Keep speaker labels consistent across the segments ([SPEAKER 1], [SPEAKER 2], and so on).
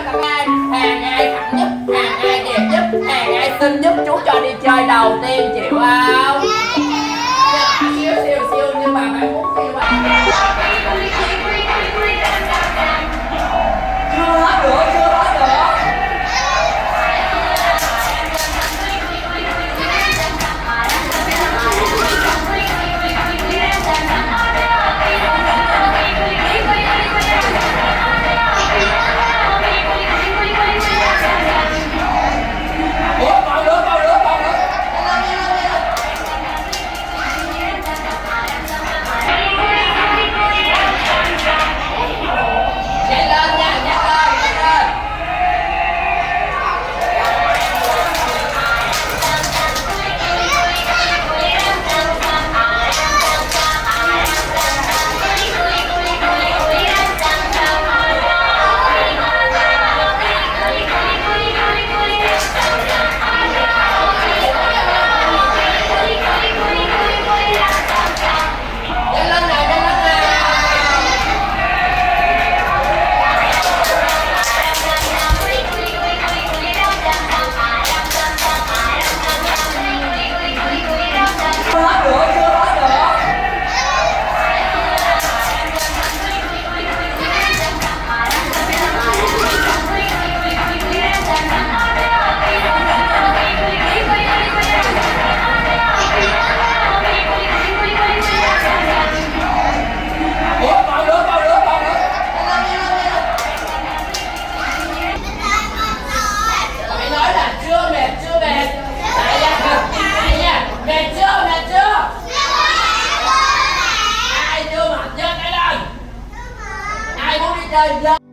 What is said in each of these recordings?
[SPEAKER 1] tất cả các em. Hàng ai thẳng nhất, hàng ai đẹp nhất, hàng ai xinh nhất, chú cho đi chơi đầu tiên, chịu không? Siêu siêu siêu nhưng mà bạn muốn siêu à? Chưa hết nữa, chưa hết nữa.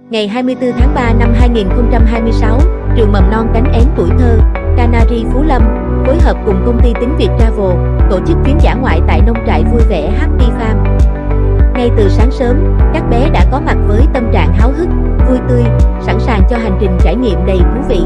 [SPEAKER 2] Ngày 24 tháng 3 năm 2026, trường mầm non Cánh Én Tuổi Thơ, Canary Phú Lâm, phối hợp cùng công ty Tín Việt Travel, tổ chức chuyến dã ngoại tại nông trại vui vẻ Happy Farm. Ngay từ sáng sớm, các bé đã có mặt với tâm trạng háo hức, vui tươi, sẵn sàng cho hành trình trải nghiệm đầy thú vị.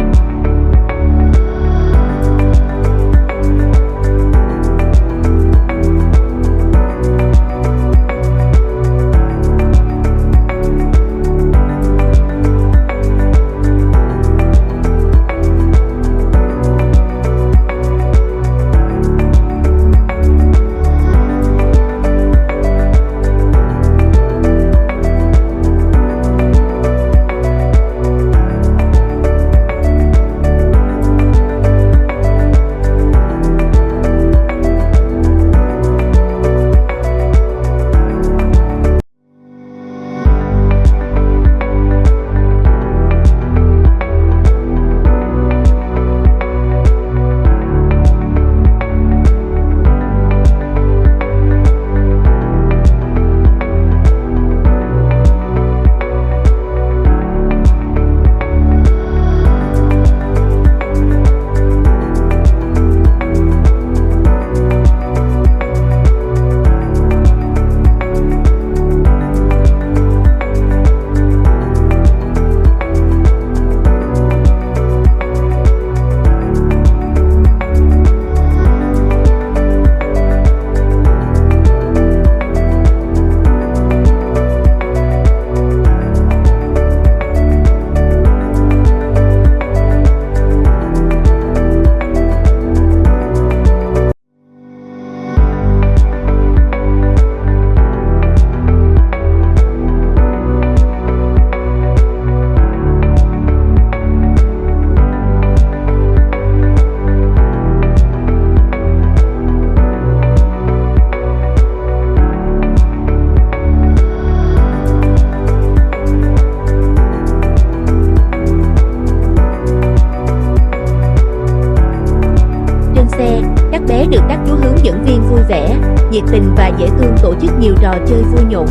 [SPEAKER 2] Các bé được các chú hướng dẫn viên vui vẻ, nhiệt tình và dễ thương tổ chức nhiều trò chơi vui nhộn.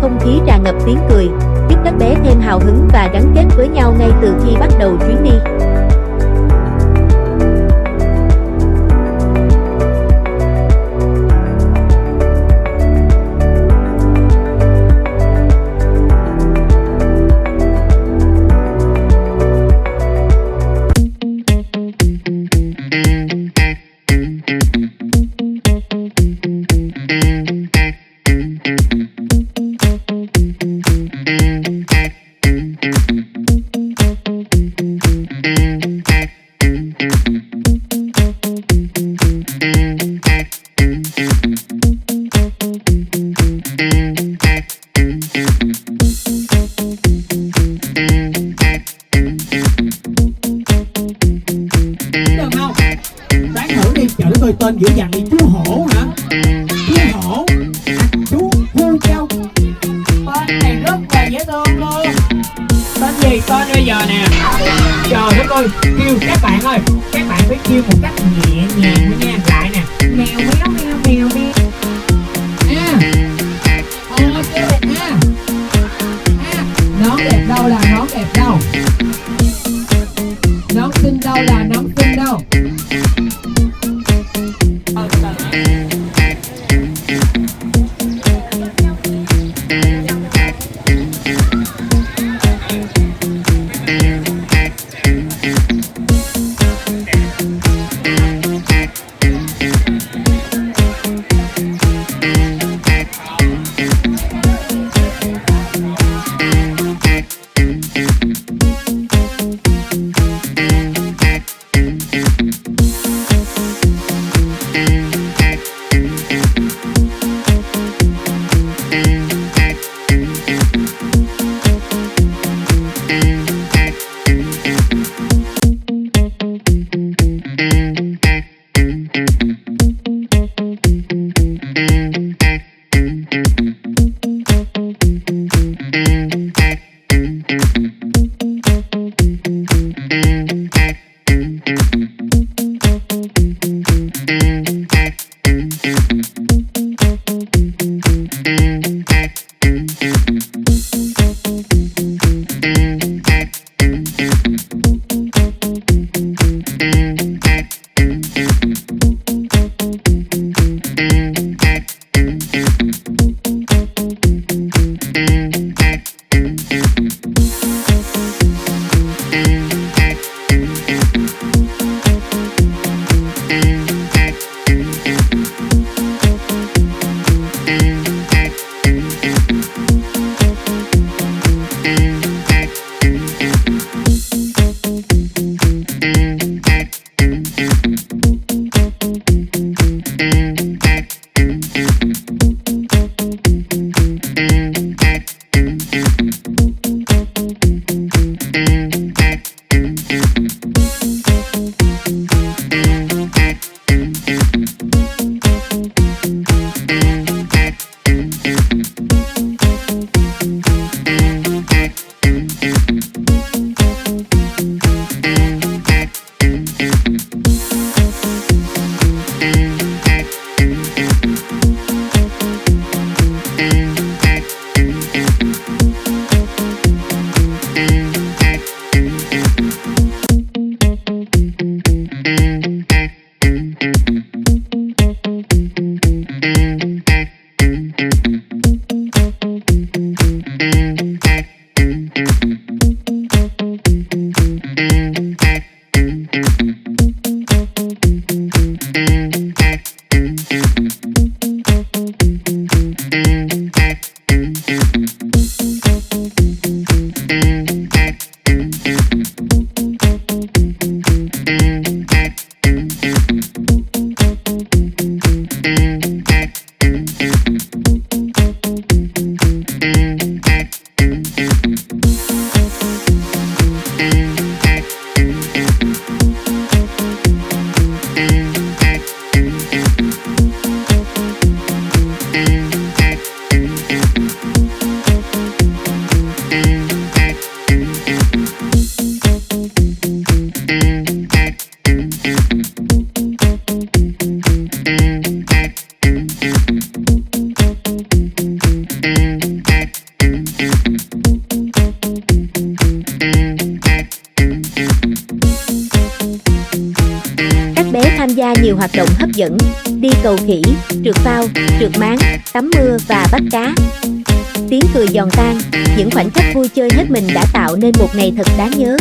[SPEAKER 2] Không khí tràn ngập tiếng cười, giúp các bé thêm hào hứng và gắn kết với nhau ngay từ khi bắt đầu chuyến đi.
[SPEAKER 3] Được không? Đoán thử đi, trời đất ơi, tên dữ dằn đi. Chú hổ hả? Chú hổ, chú hưu châu. Tên này rất là dễ thương luôn. Tên gì? Tên bây giờ nè. Trời đất ơi, kêu các bạn ơi, các bạn phải kêu một cách nhẹ nhàng thôi nha. Lại nè, mèo méo mèo mèo mèo. Kêu đẹp nha. Nón đẹp đâu là nón đẹp đâu. Nón xinh đâu là nón xinh đâu.
[SPEAKER 2] tham gia nhiều hoạt động hấp dẫn, đi cầu khỉ, trượt phao, trượt máng, tắm mưa và bắt cá. Tiếng cười giòn tan, những khoảnh khắc vui chơi hết mình đã tạo nên một ngày thật đáng nhớ.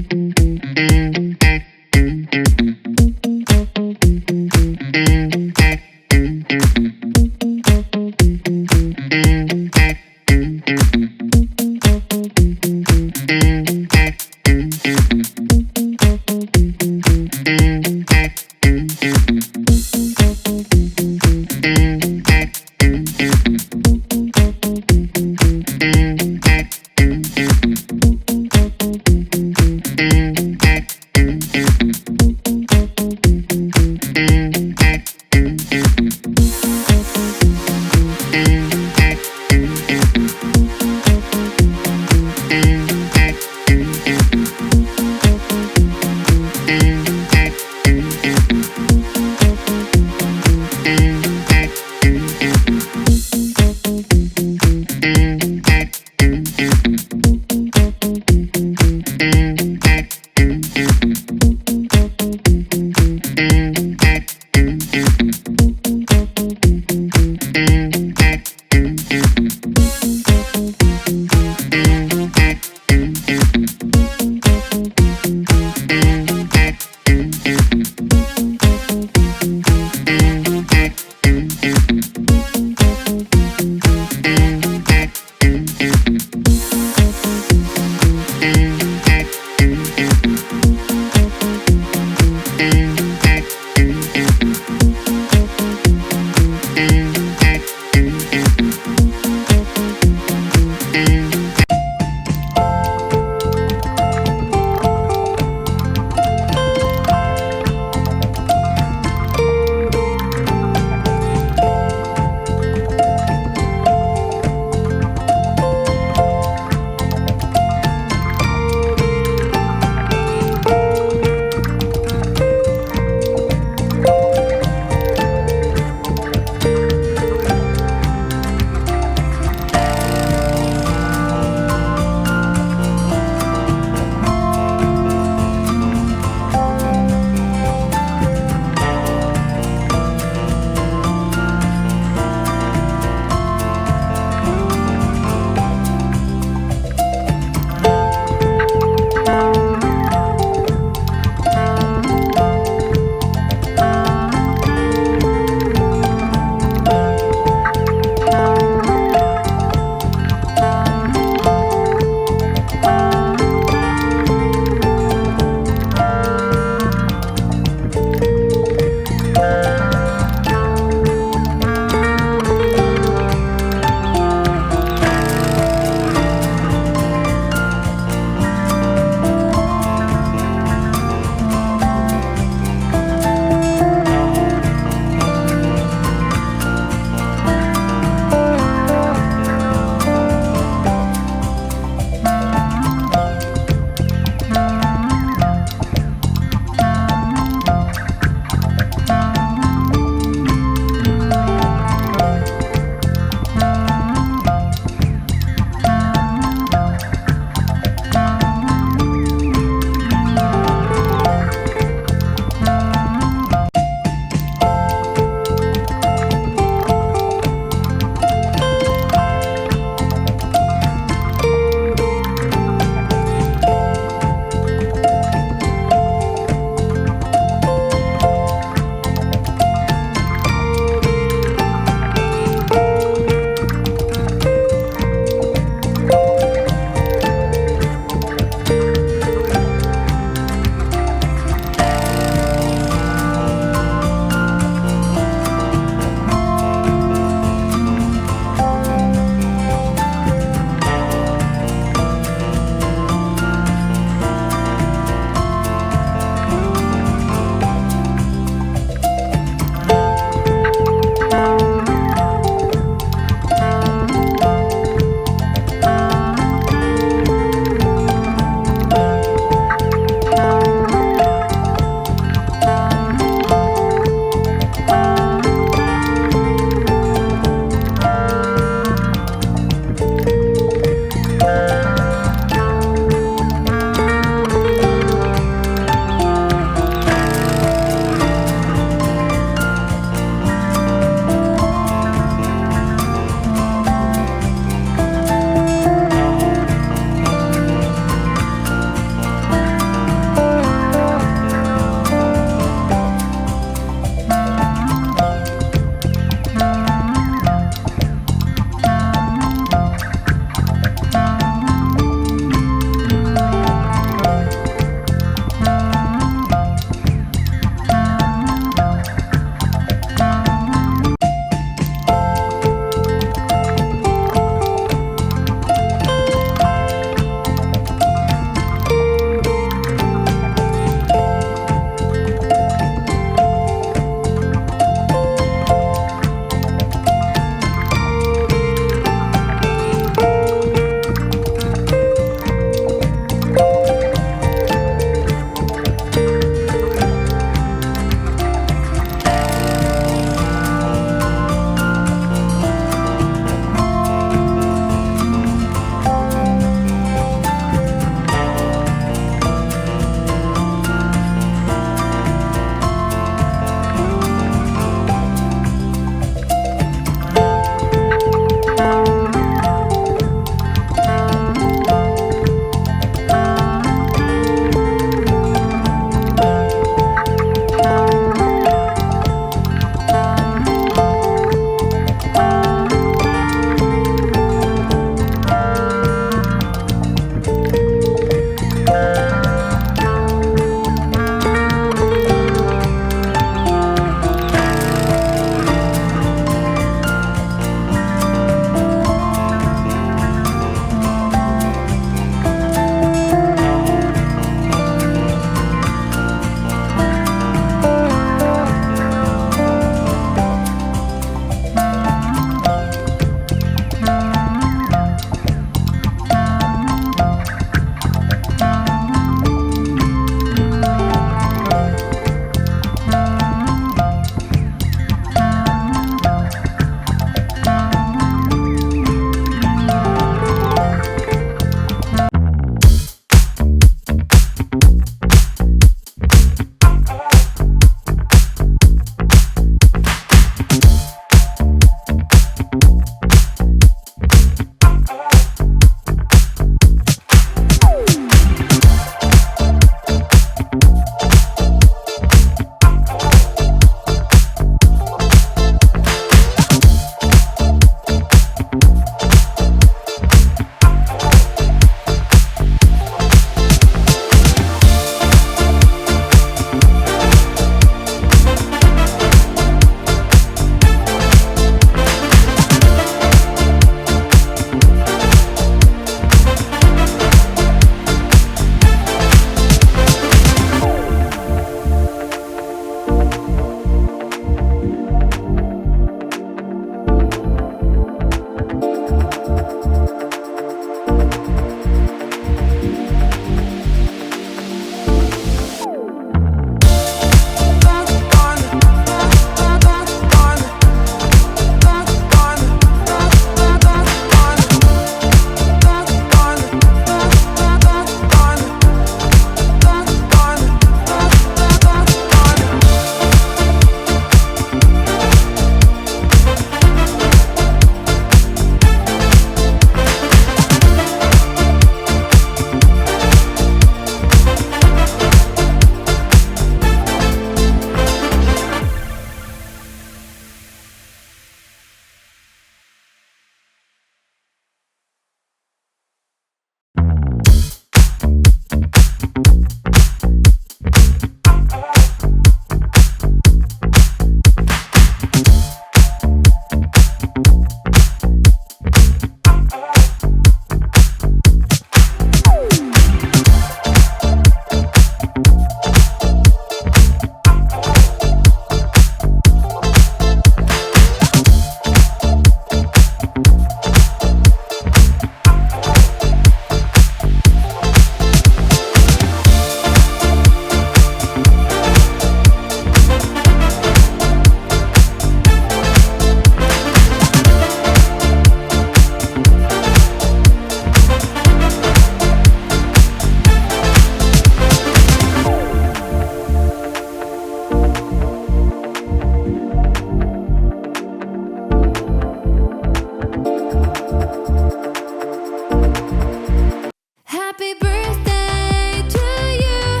[SPEAKER 4] Happy birthday to you.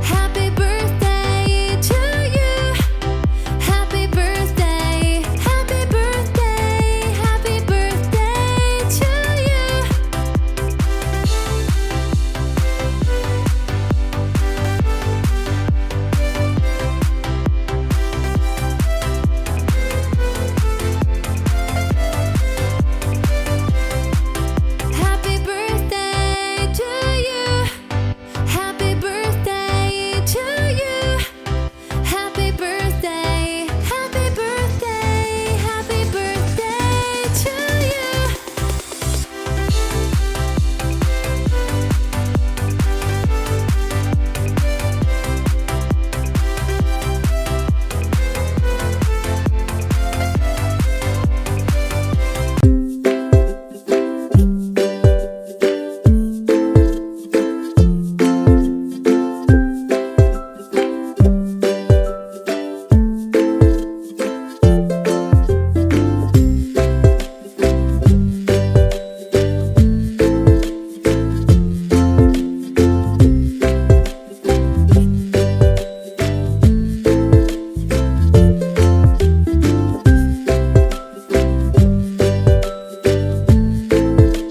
[SPEAKER 4] Happy birthday to you. Happy birthday. Happy birthday. Happy birthday to you. Happy birthday to you. Happy birthday to you. Happy birthday. Happy birthday. Happy birthday to you.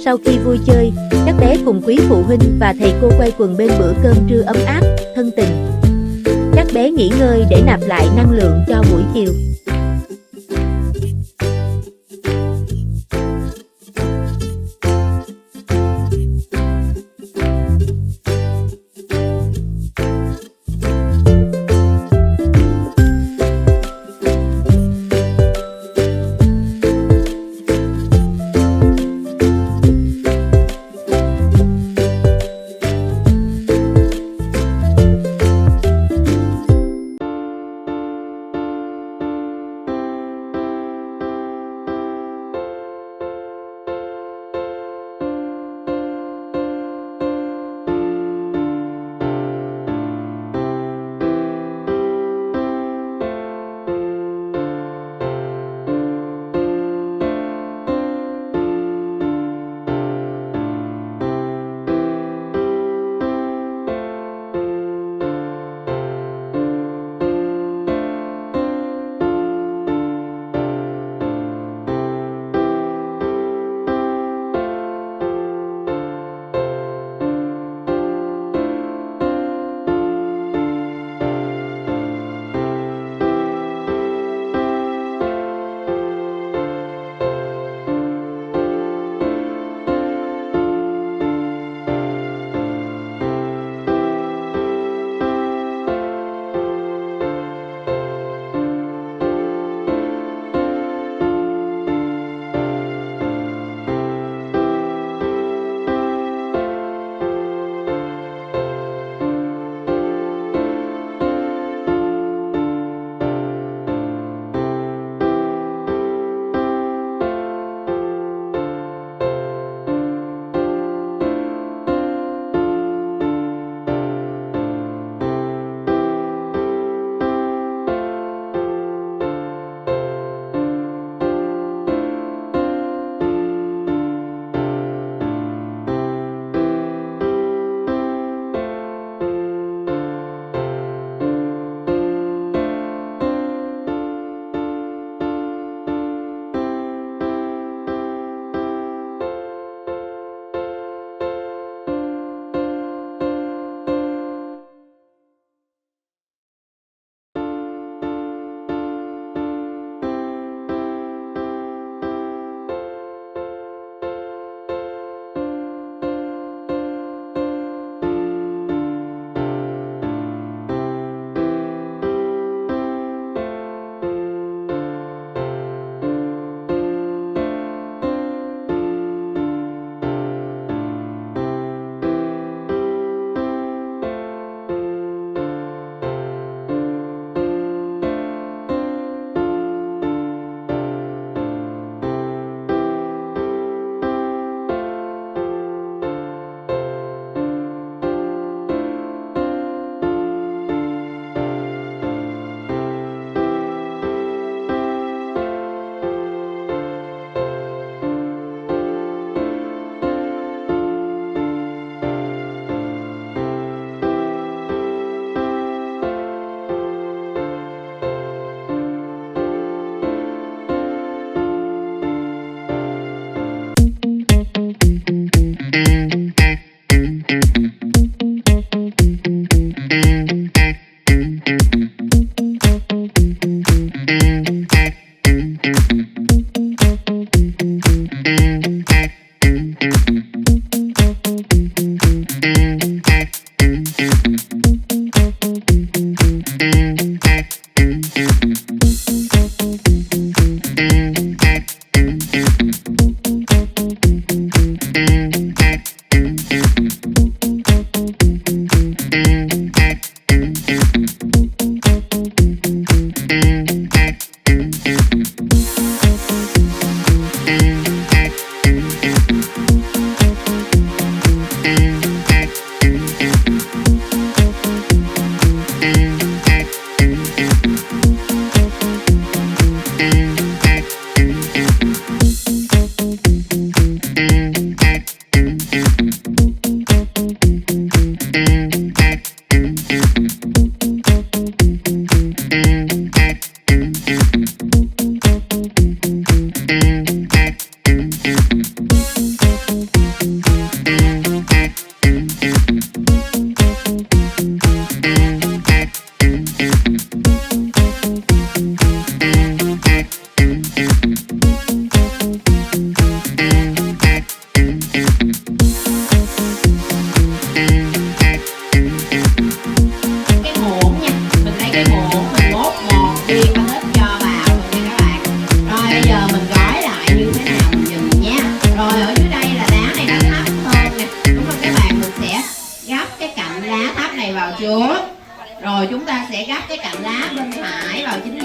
[SPEAKER 2] Sau khi vui chơi, các bé cùng quý phụ huynh và thầy cô quay quần bên bữa cơm trưa ấm áp, thân tình. Các bé nghỉ ngơi để nạp lại năng lượng cho buổi chiều.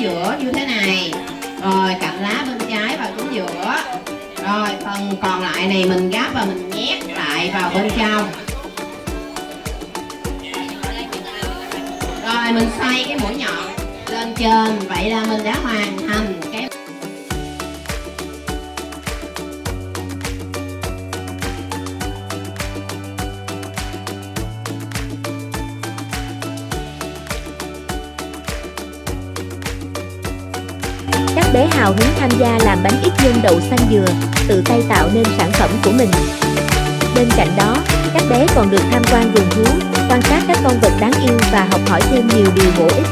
[SPEAKER 5] giữa như thế này. Rồi cạnh lá bên trái vào chính giữa. Rồi phần còn lại này mình gắp và mình nhét lại vào bên trong. Rồi mình xoay cái mũi nhọn lên trên. Vậy là mình đã hoàn thành cái
[SPEAKER 2] Các bé hào hứng tham gia làm bánh ít nhân đậu xanh dừa, tự tay tạo nên sản phẩm của mình. Bên cạnh đó, các bé còn được tham quan vườn thú, quan sát các con vật đáng yêu và học hỏi thêm nhiều điều bổ ích.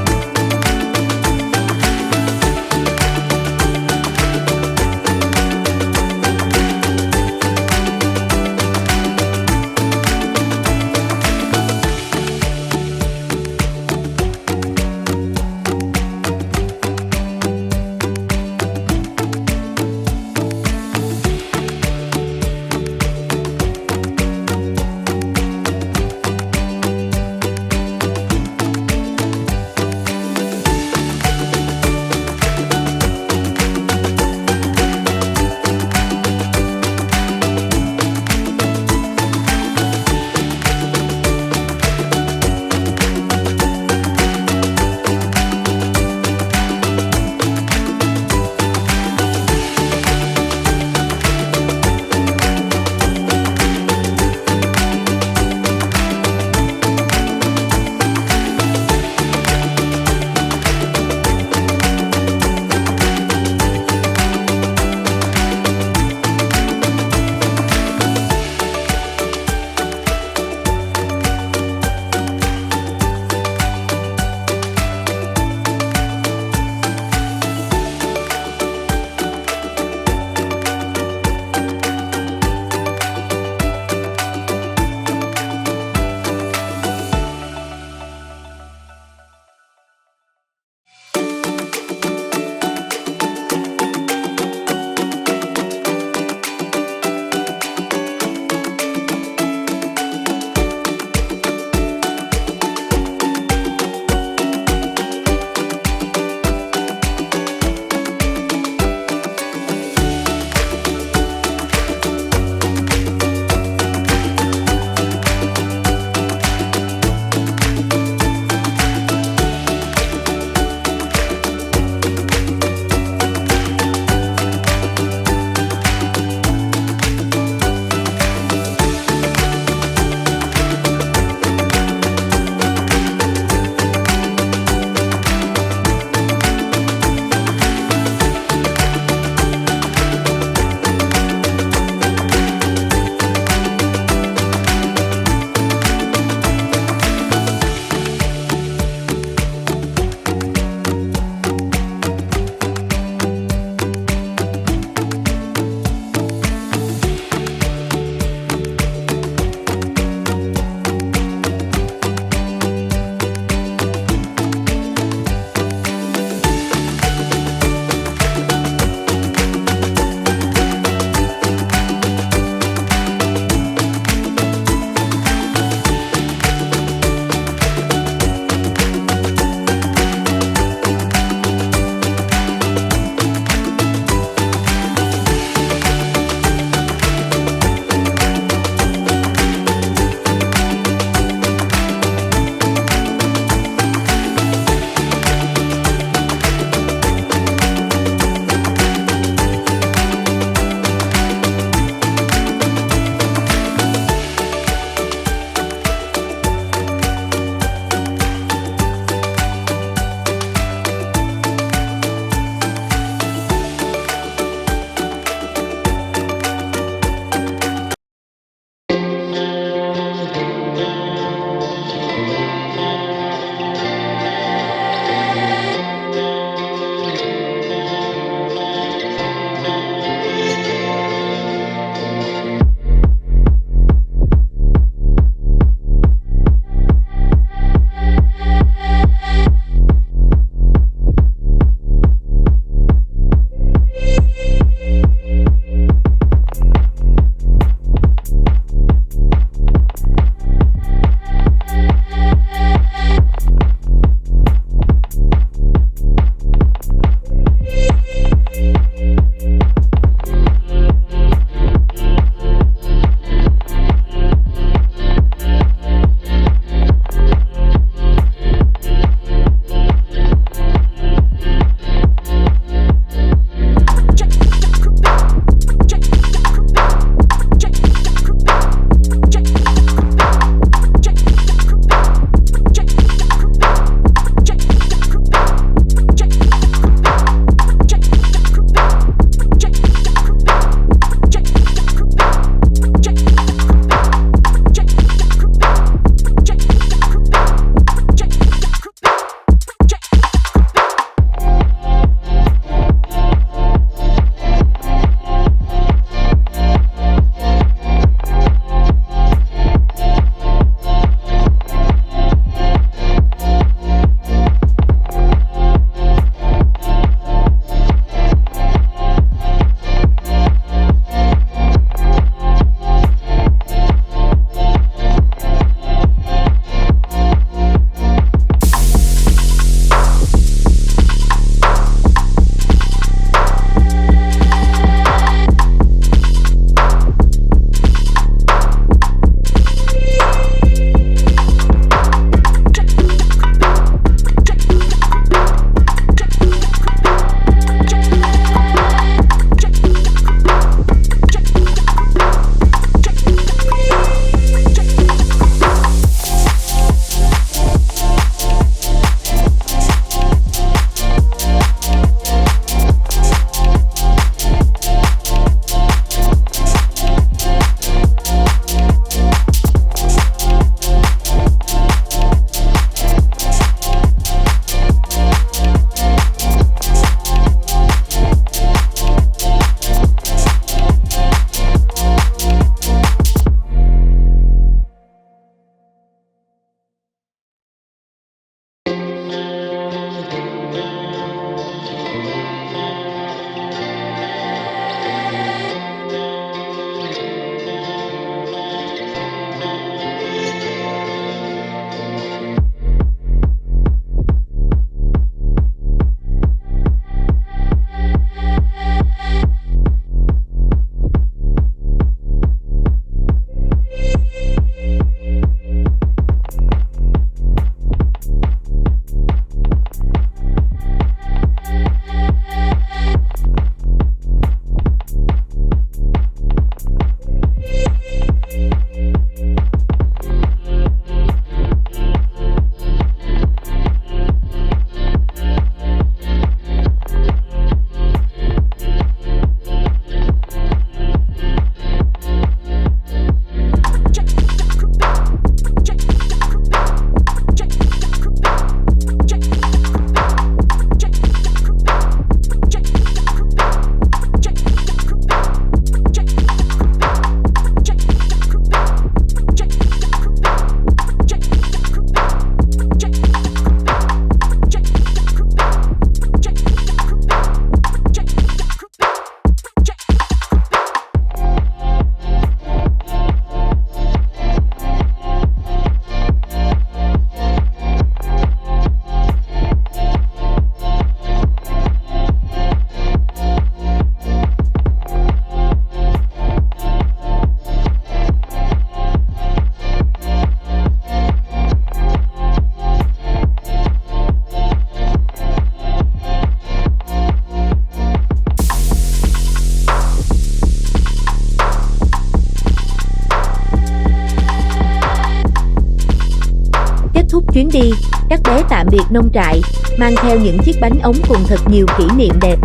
[SPEAKER 2] đi, các bé tạm biệt nông trại, mang theo những chiếc bánh ống cùng thật nhiều kỷ niệm đẹp.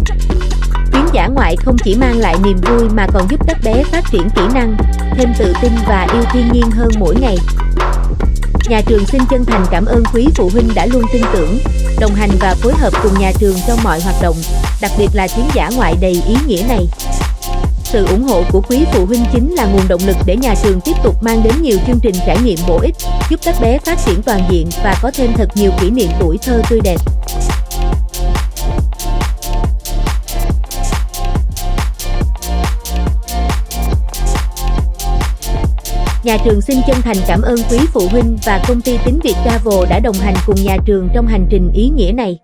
[SPEAKER 2] Chuyến dã ngoại không chỉ mang lại niềm vui mà còn giúp các bé phát triển kỹ năng, thêm tự tin và yêu thiên nhiên hơn mỗi ngày. Nhà trường xin chân thành cảm ơn quý phụ huynh đã luôn tin tưởng, đồng hành và phối hợp cùng nhà trường trong mọi hoạt động, đặc biệt là chuyến dã ngoại đầy ý nghĩa này. Sự ủng hộ của quý phụ huynh chính là nguồn động lực để nhà trường tiếp tục mang đến nhiều chương trình trải nghiệm bổ ích, giúp các bé phát triển toàn diện và có thêm thật nhiều kỷ niệm tuổi thơ tươi đẹp. Nhà trường xin chân thành cảm ơn quý phụ huynh và công ty Tín Việt Travel đã đồng hành cùng nhà trường trong hành trình ý nghĩa này.